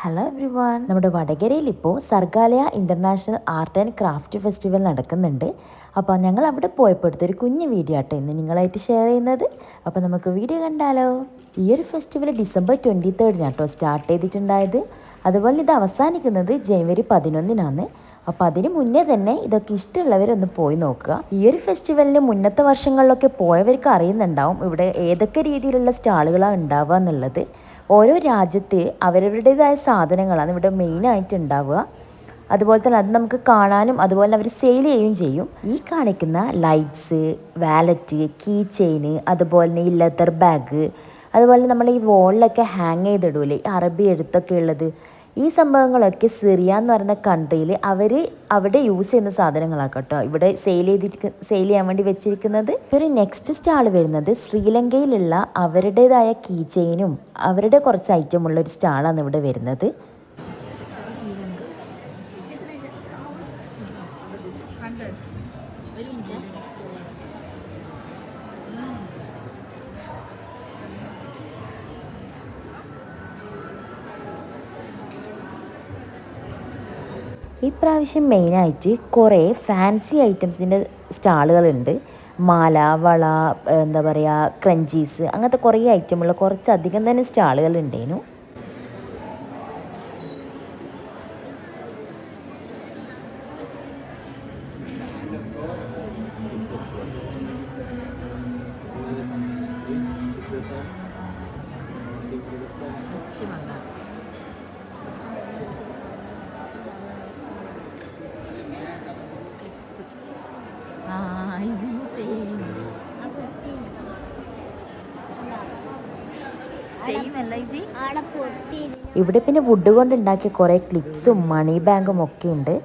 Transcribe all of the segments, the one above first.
Hello every one. നമ്മുടെ വടകരയിൽ ഇപ്പോൾ Sargaalaya international art and craft festival നടക്കുന്നുണ്ട്. അപ്പോൾ ഞങ്ങൾ അവിടെ പോയപ്പോൾ എടുത്തൊരു കുഞ്ഞു വീഡിയോ ആട്ടോ ഇന്ന് നിങ്ങളായിട്ട് ഷെയർ ചെയ്യുന്നത്. അപ്പോൾ നമുക്ക് വീഡിയോ കണ്ടാലോ. ഈ ഒരു ഫെസ്റ്റിവൽ ഡിസംബർ 23 കേട്ടോ സ്റ്റാർട്ട് ചെയ്തിട്ടുണ്ടായത്. അതുപോലെ ഇത് അവസാനിക്കുന്നത് ജനുവരി 11. അപ്പോൾ അതിന് മുന്നേ തന്നെ ഇതൊക്കെ ഇഷ്ടമുള്ളവരൊന്ന് പോയി നോക്കുക. ഈ ഒരു ഫെസ്റ്റിവലിന് മുന്നത്തെ വർഷങ്ങളിലൊക്കെ പോയവർക്ക് അറിയുന്നുണ്ടാവും ഇവിടെ ഏതൊക്കെ രീതിയിലുള്ള സ്റ്റാളുകളാണ് ഉണ്ടാവുക എന്നുള്ളത്. ഓരോ രാജ്യത്ത് അവരവരുടേതായ സാധനങ്ങളാണ് ഇവിടെ മെയിനായിട്ട് ഉണ്ടാവുക. അതുപോലെ തന്നെ അത് നമുക്ക് കാണാനും അതുപോലെ അവർ സെയിൽ ചെയ്യുകയും ചെയ്യും. ഈ കാണിക്കുന്ന ലൈറ്റ്സ്, വാലറ്റ്, കീ ചെയിന്, അതുപോലെ തന്നെ ഈ ലെതർ ബാഗ്, അതുപോലെ നമ്മൾ ഈ വോളിലൊക്കെ ഹാങ് ചെയ്തിടൂലേ അറബി എഴുത്തൊക്കെ ഉള്ളത്, ഈ സംഭവങ്ങളൊക്കെ സിറിയ എന്ന് പറയുന്ന കൺട്രിയിൽ അവർ അവിടെ യൂസ് ചെയ്യുന്ന സാധനങ്ങളാണ് കേട്ടോ ഇവിടെ സെയിൽ ചെയ്യാൻ വേണ്ടി വെച്ചിരിക്കുന്നത്. ഒരു നെക്സ്റ്റ് സ്റ്റാൾ വരുന്നത് ശ്രീലങ്കയിലുള്ള അവരുടേതായ കീ ചെയിനും അവരുടെ കുറച്ച് ഐറ്റമുള്ള ഒരു സ്റ്റാളാണ് ഇവിടെ വരുന്നത്. ഈ പ്രാവശ്യം മെയിനായിട്ട് കുറേ ഫാൻസി ഐറ്റംസിൻ്റെ സ്റ്റാളുകളുണ്ട്. മാല, വള, എന്താ പറയുക, ക്രഞ്ചീസ്, അങ്ങനത്തെ കുറേ ഐറ്റമുള്ള കുറച്ചധികം തന്നെ സ്റ്റാളുകൾ ഉണ്ടേനു. ഇവിടെ പിന്നെ വുഡ് കൊണ്ട് ഉണ്ടാക്കിയ കുറേ ക്ലിപ്സും മണി ബാഗും ഒക്കെ ഉണ്ട്.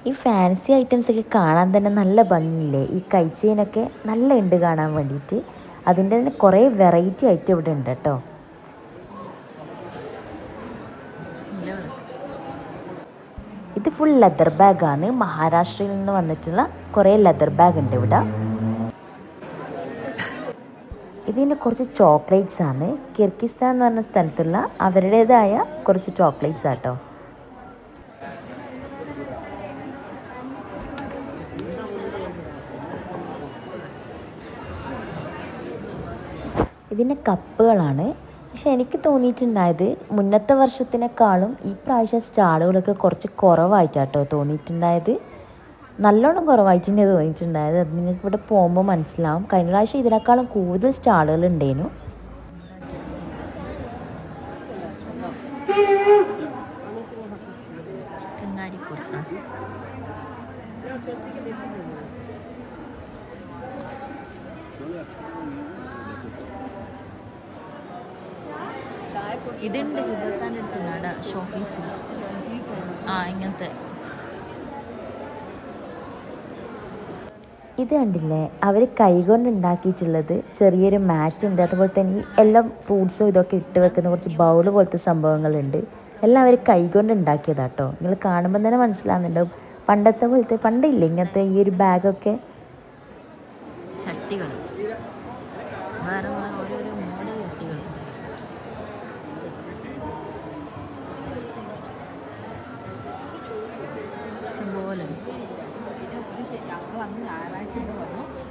ഈ ഫാൻസി ഐറ്റംസ് ഒക്കെ കാണാൻ തന്നെ നല്ല ഭംഗിയില്ലേ. ഈ കൈച്ചെയിനൊക്കെ നല്ല ഉണ്ട് കാണാൻ വേണ്ടിയിട്ട്. അതിൻ്റെ തന്നെ കുറേ വെറൈറ്റി ഐറ്റം ഇവിടെ ഉണ്ട് കേട്ടോ. ഇത് ഫുൾ ലെതർ ബാഗാണ്. മഹാരാഷ്ട്രയിൽ നിന്ന് വന്നിട്ടുള്ള കുറേ ലെതർ ബാഗ് ഉണ്ട് ഇവിടെ. ഇതിൻ്റെ കുറച്ച് ചോക്ലേറ്റ്സ് ആണ്. കിർഗിസ്ഥാൻ എന്ന് പറഞ്ഞ സ്ഥലത്തുള്ള അവരുടേതായ കുറച്ച് ചോക്ലേറ്റ്സ് ആട്ടോ. ഇതിൻ്റെ കപ്പുകളാണ്. പക്ഷെ എനിക്ക് തോന്നിയിട്ടുണ്ടായത് മുന്നത്തെ വർഷത്തിനേക്കാളും ഈ പ്രാവശ്യം സ്റ്റാളുകളൊക്കെ കുറച്ച് കുറവായിട്ടാട്ടോ തോന്നിയിട്ടുണ്ടായത്. നല്ലോണം കുറവായിട്ട് തന്നെ തോന്നിയിട്ടുണ്ടായത്. അത് നിങ്ങൾക്ക് ഇവിടെ പോകുമ്പോൾ മനസ്സിലാവും. കഴിഞ്ഞ പ്രാവശ്യം ഇതിനേക്കാളും കൂടുതൽ സ്റ്റാളുകൾ ഉണ്ടേനു. ഇതുണ്ട് സിദ്ധാർത്ഥാൻ്റെ അടുത്തുണ്ട് ഷോപ്പീസിൽ. ഇങ്ങനത്തെ ഇത് കണ്ടില്ലേ, അവർ കൈകൊണ്ട് ഉണ്ടാക്കിയിട്ടുള്ളത് ചെറിയൊരു മാറ്റ് ഉണ്ട്. അതുപോലെ തന്നെ എല്ലാം ഫ്രൂട്ട്സും ഇതൊക്കെ ഇട്ട് വെക്കുന്ന കുറച്ച് ബൗൾ പോലത്തെ സംഭവങ്ങളുണ്ട്. എല്ലാം അവർ കൈകൊണ്ട് ഉണ്ടാക്കിയതാട്ടോ. നിങ്ങൾ കാണുമ്പോൾ തന്നെ മനസ്സിലാകുന്നുണ്ടാവും. പണ്ടത്തെ പോലത്തെ പണ്ടില്ലേ ഇങ്ങനത്തെ ഈ ഒരു ബാഗൊക്കെ. ചട്ടികൾ വേറെ വേറെ ഓരോരോ മോഡൽ ചട്ടികൾ. ഇഷ്ടംപോലെ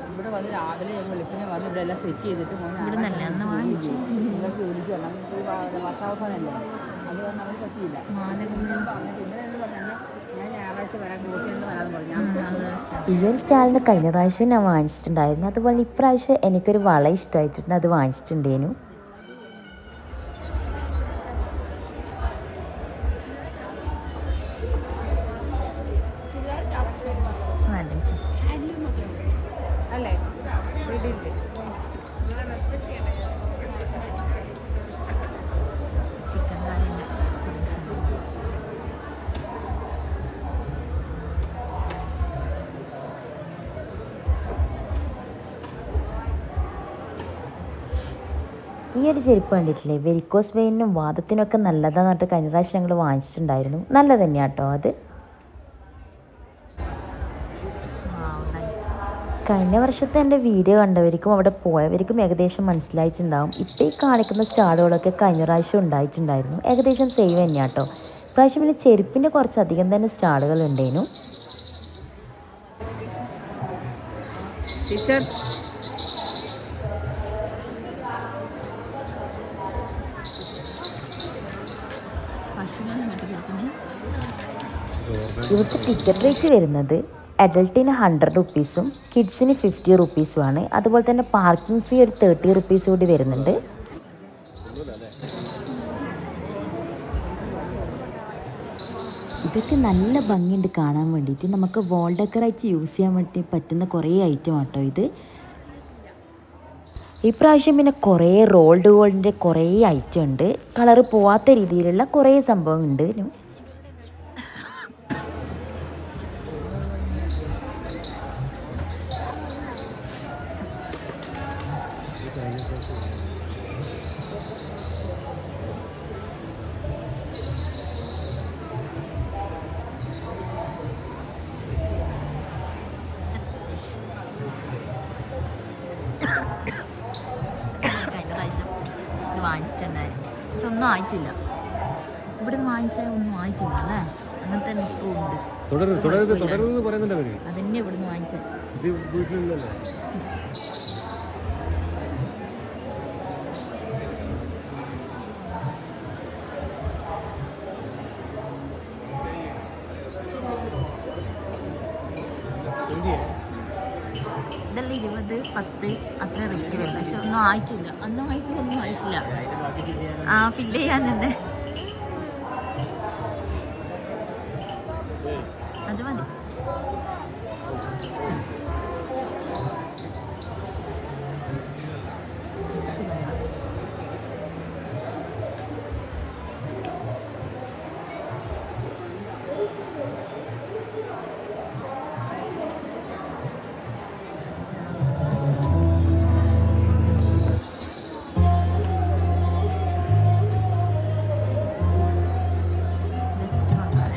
ഇവിടെ വന്ന് രാവിലെ വെളുപ്പിനെ വന്ന് ഇവിടെ എല്ലാം സെറ്റ് ചെയ്തിട്ട് ഇവിടെ നല്ല അന്ന് വാങ്ങിച്ചു. നിങ്ങൾക്ക് ജോലിക്ക് വരണം. വർഷാവസാനമല്ലേ, അത് നമുക്ക് പറ്റിയില്ല. ഞാൻ ഞായറാഴ്ച വരാൻ കോച്ചിന് വരാമെന്ന് പറഞ്ഞു. ഈ ഒരു സ്റ്റാളിന് കഴിഞ്ഞ പ്രാവശ്യം ഞാൻ വാങ്ങിച്ചിട്ടുണ്ടായിരുന്നു. അതുപോലെ ഇപ്രാവശ്യം എനിക്കൊരു വള ഇഷ്ടമായിട്ടുണ്ട്, അത് വാങ്ങിച്ചിട്ടുണ്ടേനു. അല്ലേ ചിക്കൻ കറിൻ്റെ ഈ ഒരു ചെരുപ്പ് കണ്ടിട്ടില്ലേ, വെരിക്കോസ് വെയിനും വാദത്തിനൊക്കെ നല്ലതാന്ന് പറഞ്ഞിട്ട് കഴിഞ്ഞ പ്രാവശ്യം ഞങ്ങൾ വാങ്ങിച്ചിട്ടുണ്ടായിരുന്നു. നല്ല തന്നെയാണ് കേട്ടോ അത്. കഴിഞ്ഞ വർഷത്തെ എൻ്റെ വീഡിയോ കണ്ടവർക്കും അവിടെ പോയവർക്കും ഏകദേശം മനസ്സിലായിട്ടുണ്ടാവും. ഇപ്പോൾ ഈ കാണിക്കുന്ന സ്റ്റാളുകളൊക്കെ കഴിഞ്ഞ പ്രാവശ്യം ഉണ്ടായിട്ടുണ്ടായിരുന്നു. ഏകദേശം സെയിം തന്നെയാണ് കേട്ടോ. ഇപ്രാവശ്യം പിന്നെ ചെരുപ്പിൻ്റെ കുറച്ചധികം തന്നെ സ്റ്റാളുകൾ ഉണ്ടായിരുന്നു. ടീച്ചർ ഇവിടുത്തെ ടിക്കറ്റ് റേറ്റ് വരുന്നത് അഡൾട്ടിന് 100 റുപ്പീസും കിഡ്സിന് 50 റുപ്പീസുമാണ്. അതുപോലെ തന്നെ പാർക്കിംഗ് ഫീ ഒരു 30 റുപ്പീസ് കൂടി വരുന്നുണ്ട്. ഇതൊക്കെ നല്ല ഭംഗിയുണ്ട് കാണാൻ വേണ്ടിയിട്ട്. നമുക്ക് വാൾ ഡെക്കറായിട്ട് യൂസ് ചെയ്യാൻ വേണ്ടി പറ്റുന്ന കുറേ ഐറ്റം ആട്ടോ ഇത്. ഇപ്രാവശ്യം പിന്നെ കുറേ റോൾഡ് ഗോൾഡിൻ്റെ കുറേ ഐറ്റം ഉണ്ട്. കളറ് പോവാത്ത രീതിയിലുള്ള കുറേ സംഭവമുണ്ട്. വാങ്ങിച്ചിട്ടുണ്ടായിരുന്നു, പക്ഷെ ഒന്നും ആയിട്ടില്ല. ഇവിടുന്ന് വാങ്ങിച്ചാൽ ഒന്നും ആയിട്ടില്ല അല്ലേ? അങ്ങനെ തന്നെ ഇപ്പോൾ ഉണ്ട്. അതന്നെ ഇവിടുന്ന് വാങ്ങിച്ചാൽ ഇതെല്ലാം 20, 10 അത്ര റേറ്റ് വരുന്നത്. പക്ഷെ ഒന്നും ആയിട്ടില്ല. ഒന്നും ആയിട്ടില്ല. ആ ഫില്ല് ചെയ്യാൻ തന്നെ അത് മതി.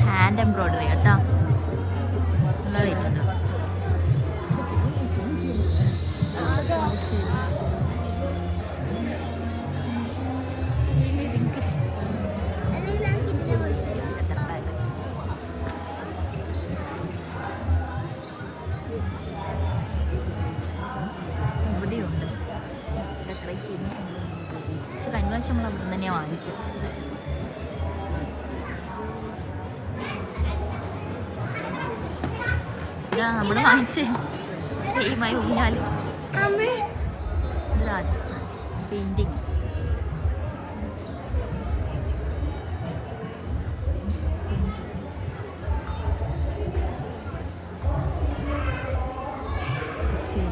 ഹാൻഡ് എംബ്രോയിഡറി കേട്ടോ, നല്ല റേറ്റ് ഉണ്ട്. ഇവിടെയുണ്ട് ഡെക്കറേറ്റ് ചെയ്യുന്ന സംഭവം. പക്ഷെ കഴിഞ്ഞ പ്രാവശ്യം നമ്മൾ അവിടെ നിന്ന് തന്നെയാണ് വാങ്ങിച്ചത്. നമ്മള് വാങ്ങിച്ചേ സെയിമായി ഊഞ്ഞാല്. രാജസ്ഥാൻ പെയിന്റിങ്. ശരി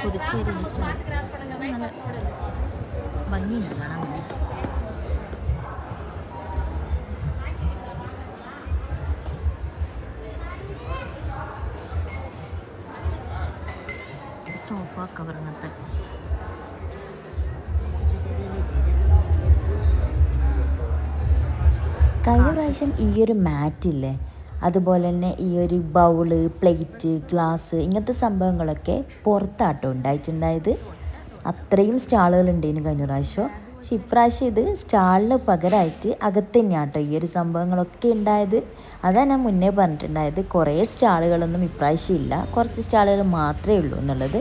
പുതുച്ചേരി നല്ല ഭംഗിയുണ്ട് കാണാൻ വേണ്ടിയിട്ട്. സോഫ കവർ അങ്ങനത്തെ. കഴിഞ്ഞ പ്രാവശ്യം ഈ ഒരു മാറ്റില്ലേ, അതുപോലെ തന്നെ ഈ ഒരു ബൗള്, പ്ലേറ്റ്, ഗ്ലാസ് ഇങ്ങനത്തെ സംഭവങ്ങളൊക്കെ പുറത്താട്ടോ ഉണ്ടായിട്ടുണ്ടായത്. അത്രയും സ്റ്റാളുകൾ ഉണ്ടായിരുന്നു കഴിഞ്ഞ പ്രാവശ്യം. പക്ഷെ ഇപ്രാവശ്യം ഇത് സ്റ്റാളിന് പകരമായിട്ട് അകത്ത് തന്നെയാട്ടോ ഈ ഒരു സംഭവങ്ങളൊക്കെ ഉണ്ടായത്. അതാണ് ഞാൻ മുന്നേ പറഞ്ഞിട്ടുണ്ടായത്, കുറേ സ്റ്റാളുകളൊന്നും ഇപ്രാവശ്യം ഇല്ല, കുറച്ച് സ്റ്റാളുകൾ മാത്രമേ ഉള്ളൂ എന്നുള്ളത്.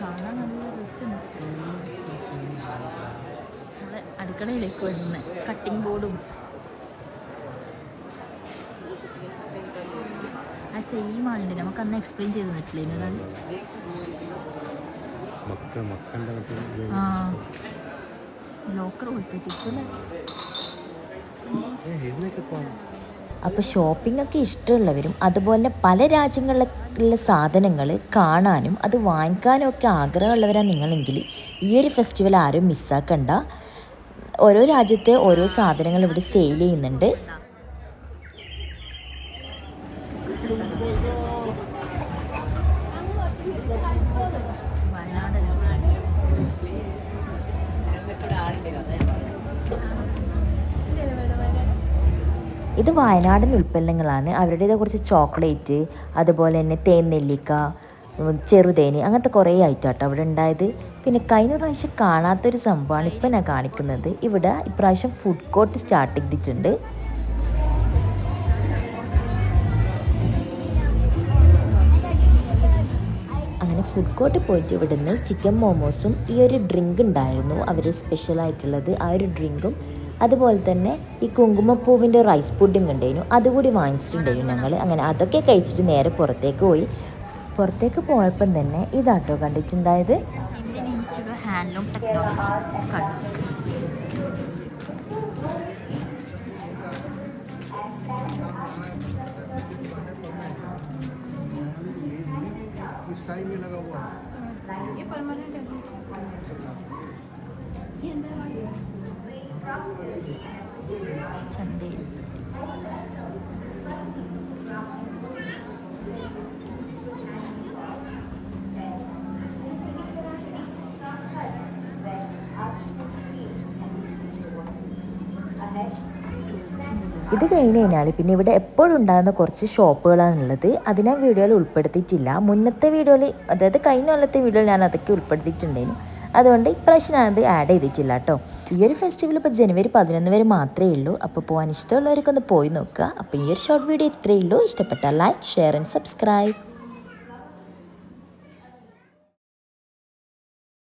കാണാൻ നല്ല രസമുണ്ട്. നമ്മുടെ അടുക്കളയിലേക്ക് വരുന്ന കട്ടിംഗ് ബോർഡും ആ സെയിം ആളുണ്ട്. നമുക്ക് അന്ന് എക്സ്പ്ലെയിൻ ചെയ്ത് തന്നിട്ടില്ലേ ഒരാൾ? ആ ലോക്കർ കൊടുത്തിട്ടില്ലേ? അപ്പോൾ ഷോപ്പിംഗ് ഒക്കെ ഇഷ്ടമുള്ളവരും അതുപോലെ പല രാജ്യങ്ങളിലുള്ള സാധനങ്ങൾ കാണാനും അത് വാങ്ങിക്കാനും ഒക്കെ ആഗ്രഹമുള്ളവരാണ് നിങ്ങളെങ്കിൽ ഈ ഒരു ഫെസ്റ്റിവൽ ആരും മിസ്സാക്കണ്ട. ഓരോ രാജ്യത്തെ ഓരോ സാധനങ്ങൾ ഇവിടെ സെയിൽ ചെയ്യുന്നുണ്ട്. ഇത് വയനാടൻ ഉൽപ്പന്നങ്ങളാണ്. അവരുടേത് കുറച്ച് ചോക്ലേറ്റ്, അതുപോലെ തന്നെ തേൻ നെല്ലിക്ക, ചെറുതേന്, അങ്ങനത്തെ കുറേ ഐറ്റം അവിടെ ഉണ്ടായത്. പിന്നെ കഴിഞ്ഞ പ്രാവശ്യം കാണാത്തൊരു സംഭവമാണ് ഇപ്പം ഞാൻ കാണിക്കുന്നത്. ഇവിടെ ഇപ്രാവശ്യം ഫുഡ് കോർട്ട് സ്റ്റാർട്ട് ചെയ്തിട്ടുണ്ട്. അങ്ങനെ ഫുഡ് കോർട്ട് പോയിട്ട് ഇവിടുന്ന് ചിക്കൻ മോമോസും ഈ ഒരു ഡ്രിങ്ക് ഉണ്ടായിരുന്നു അവർ സ്പെഷ്യലായിട്ടുള്ളത്. ആ ഒരു ഡ്രിങ്കും അതുപോലെ തന്നെ ഈ കുങ്കുമപ്പൂവിൻ്റെ റൈസ് പുഡിങ് ഉണ്ടായിരുന്നു, അതുകൂടി വാങ്ങിച്ചിട്ടുണ്ടായിരുന്നു ഞങ്ങൾ. അങ്ങനെ അതൊക്കെ കഴിച്ചിട്ട് നേരെ പുറത്തേക്ക് പോയി. പുറത്തേക്ക് പോയപ്പം തന്നെ ഇതാട്ടോ കണ്ടിട്ടുണ്ടായത്. Indian Institute of Handloom Technology Kannur. ചന്തയിൽ ഇത് കഴിഞ്ഞ് കഴിഞ്ഞാൽ പിന്നെ ഇവിടെ എപ്പോഴും ഉണ്ടാകുന്ന കുറച്ച് ഷോപ്പുകളാണുള്ളത്. അത് ഞാൻ വീഡിയോയിൽ ഉൾപ്പെടുത്തിയിട്ടില്ല. മുന്നത്തെ വീഡിയോയിൽ, അതായത് കഴിഞ്ഞ കൊല്ലത്തെ വീഡിയോയിൽ ഞാൻ അതൊക്കെ ഉൾപ്പെടുത്തിയിട്ടുണ്ടായിരുന്നു. അതുകൊണ്ട് ഇപ്രാവശ്യം ഞാനത് ആഡ് ചെയ്തിട്ടില്ല കേട്ടോ. ഈ ഒരു ഫെസ്റ്റിവൽ ഇപ്പോൾ ജനുവരി 11 വരെ മാത്രമേ ഉള്ളൂ. അപ്പോൾ പോകാൻ ഇഷ്ടമുള്ളവർക്കൊന്ന് പോയി നോക്കുക. അപ്പോൾ ഈ ഒരു ഷോർട്ട് വീഡിയോ ഇത്രയേ ഉള്ളൂ. ഇഷ്ടപ്പെട്ടാൽ ലൈക്ക്, ഷെയർ ആൻഡ് സബ്സ്ക്രൈബ്.